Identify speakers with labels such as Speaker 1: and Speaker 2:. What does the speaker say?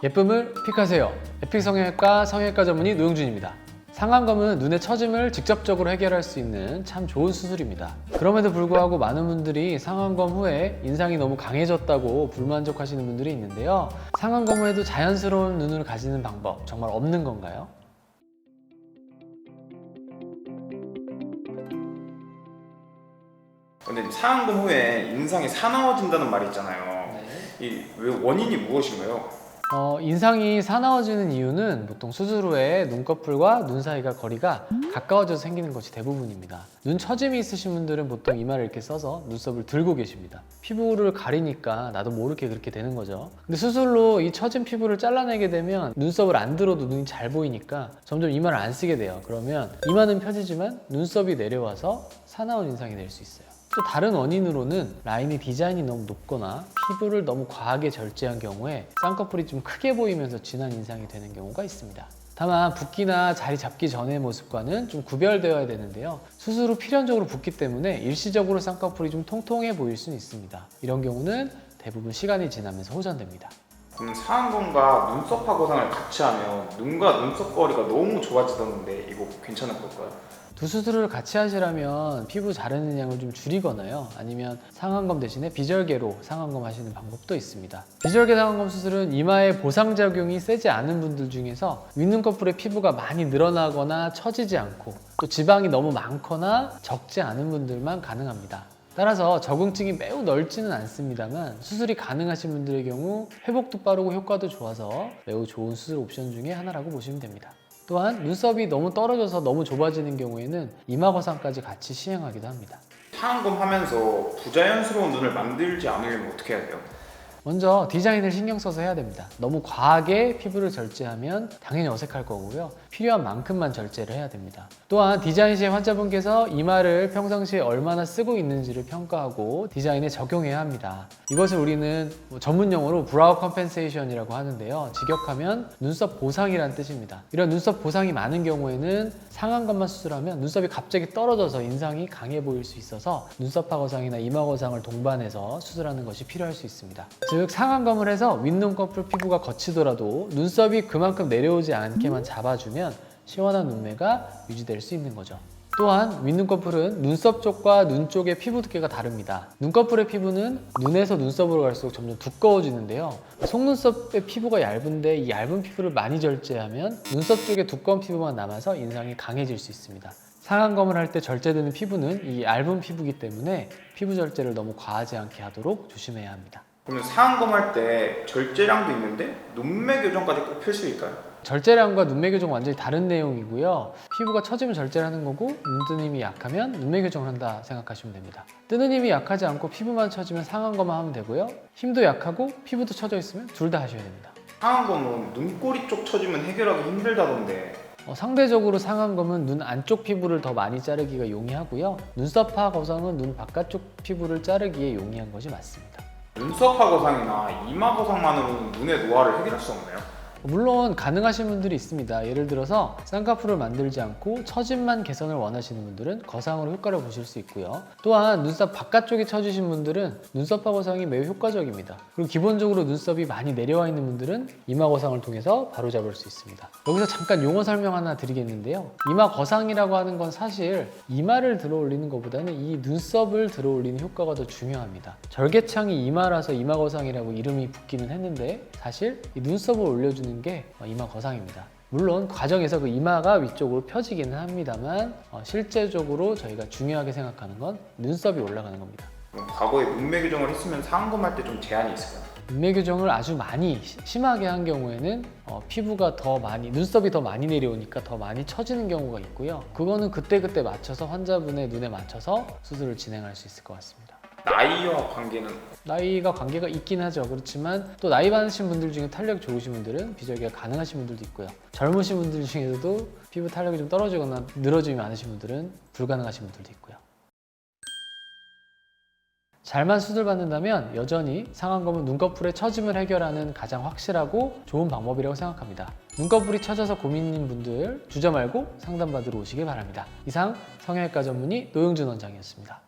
Speaker 1: 예쁨을 픽하세요. 에픽 성형외과 성형외과 전문의 노영준입니다. 상안검은 눈의 처짐을 직접적으로 해결할 수 있는 참 좋은 수술입니다. 그럼에도 불구하고 많은 분들이 상안검 후에 인상이 너무 강해졌다고 불만족하시는 분들이 있는데요. 상안검 후에도 자연스러운 눈을 가지는 방법 정말 없는 건가요?
Speaker 2: 근데 상안검 후에 인상이 사나워진다는 말이 있잖아요. 왜 원인이 무엇인가요?
Speaker 1: 인상이 사나워지는 이유는 보통 수술 후에 눈꺼풀과 눈 사이가 거리가 가까워져서 생기는 것이 대부분입니다. 눈 처짐이 있으신 분들은 보통 이마를 이렇게 써서 눈썹을 들고 계십니다. 피부를 가리니까 나도 모르게 그렇게 되는 거죠. 근데 수술로 이 처진 피부를 잘라내게 되면 눈썹을 안 들어도 눈이 잘 보이니까 점점 이마를 안 쓰게 돼요. 그러면 이마는 펴지지만 눈썹이 내려와서 사나운 인상이 될 수 있어요. 또 다른 원인으로는 라인의 디자인이 너무 높거나 피부를 너무 과하게 절제한 경우에 쌍꺼풀이 좀 크게 보이면서 진한 인상이 되는 경우가 있습니다. 다만 붓기나 자리 잡기 전의 모습과는 좀 구별되어야 되는데요. 수술 후 필연적으로 붓기 때문에 일시적으로 쌍꺼풀이 좀 통통해 보일 수는 있습니다. 이런 경우는 대부분 시간이 지나면서 호전됩니다.
Speaker 2: 그럼 상안검과 눈썹 하고상을 같이 하면 눈과 눈썹 거리가 너무 좋아지던데 이거 괜찮을 걸까요?
Speaker 1: 두 수술을 같이 하시려면 피부 자르는 양을 좀 줄이거나요, 아니면 상안검 대신에 비절개로 상안검 하시는 방법도 있습니다. 비절개 상안검 수술은 이마에 보상작용이 세지 않은 분들 중에서 윗눈꺼풀의 피부가 많이 늘어나거나 처지지 않고 또 지방이 너무 많거나 적지 않은 분들만 가능합니다. 따라서 적응증이 매우 넓지는 않습니다만 수술이 가능하신 분들의 경우 회복도 빠르고 효과도 좋아서 매우 좋은 수술 옵션 중에 하나라고 보시면 됩니다. 또한 눈썹이 너무 떨어져서 너무 좁아지는 경우에는 이마 거상까지 같이 시행하기도 합니다.
Speaker 2: 상안검 하면서 부자연스러운 눈을 만들지 않으려면 어떻게 해야 돼요?
Speaker 1: 먼저 디자인을 신경 써서 해야 됩니다. 너무 과하게 피부를 절제하면 당연히 어색할 거고요. 필요한 만큼만 절제를 해야 됩니다. 또한 디자인 시에 환자분께서 이마를 평상시에 얼마나 쓰고 있는지를 평가하고 디자인에 적용해야 합니다. 이것을 우리는 전문 용어로 브라우 컴펜세이션이라고 하는데요. 직역하면 눈썹 보상이라는 뜻입니다. 이런 눈썹 보상이 많은 경우에는 상안검만 수술하면 눈썹이 갑자기 떨어져서 인상이 강해 보일 수 있어서 눈썹 하거상이나 이마 거상을 동반해서 수술하는 것이 필요할 수 있습니다. 즉 상안검을 해서 윗눈꺼풀 피부가 거치더라도 눈썹이 그만큼 내려오지 않게만 잡아주면 시원한 눈매가 유지될 수 있는 거죠. 또한 윗눈꺼풀은 눈썹 쪽과 눈 쪽의 피부 두께가 다릅니다. 눈꺼풀의 피부는 눈에서 눈썹으로 갈수록 점점 두꺼워지는데요. 속눈썹의 피부가 얇은데 이 얇은 피부를 많이 절제하면 눈썹 쪽에 두꺼운 피부만 남아서 인상이 강해질 수 있습니다. 상안검을 할 때 절제되는 피부는 이 얇은 피부이기 때문에 피부 절제를 너무 과하지 않게 하도록 조심해야 합니다.
Speaker 2: 그러면 상안검 할 때 절제량도 있는데 눈매 교정까지 꼭 필수일까요?
Speaker 1: 절제량과 눈매 교정 완전히 다른 내용이고요. 피부가 처지면 절제를 하는 거고 눈뜨는 힘이 약하면 눈매 교정을 한다 생각하시면 됩니다. 뜨는 힘이 약하지 않고 피부만 처지면 상안검만 하면 되고요. 힘도 약하고 피부도 처져 있으면 둘 다 하셔야 됩니다.
Speaker 2: 상안검은 눈꼬리 쪽 처지면 해결하기 힘들다던데
Speaker 1: 상대적으로 상안검은 눈 안쪽 피부를 더 많이 자르기가 용이하고요. 눈썹파 거상은 눈 바깥쪽 피부를 자르기에 용이한 것이 맞습니다.
Speaker 2: 눈썹 하거상이나 이마 거상만으로는 눈의 노화를 해결할 수 없나요?
Speaker 1: 물론 가능하신 분들이 있습니다. 예를 들어서 쌍꺼풀을 만들지 않고 처짐만 개선을 원하시는 분들은 거상으로 효과를 보실 수 있고요. 또한 눈썹 바깥쪽이 처지신 분들은 눈썹 거상이 매우 효과적입니다. 그리고 기본적으로 눈썹이 많이 내려와 있는 분들은 이마 거상을 통해서 바로잡을 수 있습니다. 여기서 잠깐 용어 설명 하나 드리겠는데요. 이마 거상이라고 하는 건 사실 이마를 들어 올리는 것보다는 이 눈썹을 들어 올리는 효과가 더 중요합니다. 절개창이 이마라서 이마 거상이라고 이름이 붙기는 했는데 사실 이 눈썹을 올려주는 게 이마 거상입니다. 물론 과정에서 그 이마가 위쪽으로 펴지기는 합니다만 실제적으로 저희가 중요하게 생각하는 건 눈썹이 올라가는 겁니다.
Speaker 2: 그럼 과거에 눈매 교정을 했으면 상안검 할 때 좀 제한이 있을까요?
Speaker 1: 눈매 교정을 아주 많이 심하게 한 경우에는 피부가 더 많이 눈썹이 더 많이 내려오니까 더 많이 처지는 경우가 있고요. 그거는 그때그때 맞춰서 환자분의 눈에 맞춰서 수술을 진행할 수 있을 것 같습니다.
Speaker 2: 나이와 관계는?
Speaker 1: 나이가 관계가 있긴 하죠. 그렇지만 또 나이 많으신 분들 중에 탄력 좋으신 분들은 비절개가 가능하신 분들도 있고요. 젊으신 분들 중에서도 피부 탄력이 좀 떨어지거나 늘어짐이 많으신 분들은 불가능하신 분들도 있고요. 잘만 수술받는다면 여전히 상안검은 눈꺼풀의 처짐을 해결하는 가장 확실하고 좋은 방법이라고 생각합니다. 눈꺼풀이 처져서 고민인 분들 주저 말고 상담받으러 오시길 바랍니다. 이상 성형외과 전문의 노영준 원장이었습니다.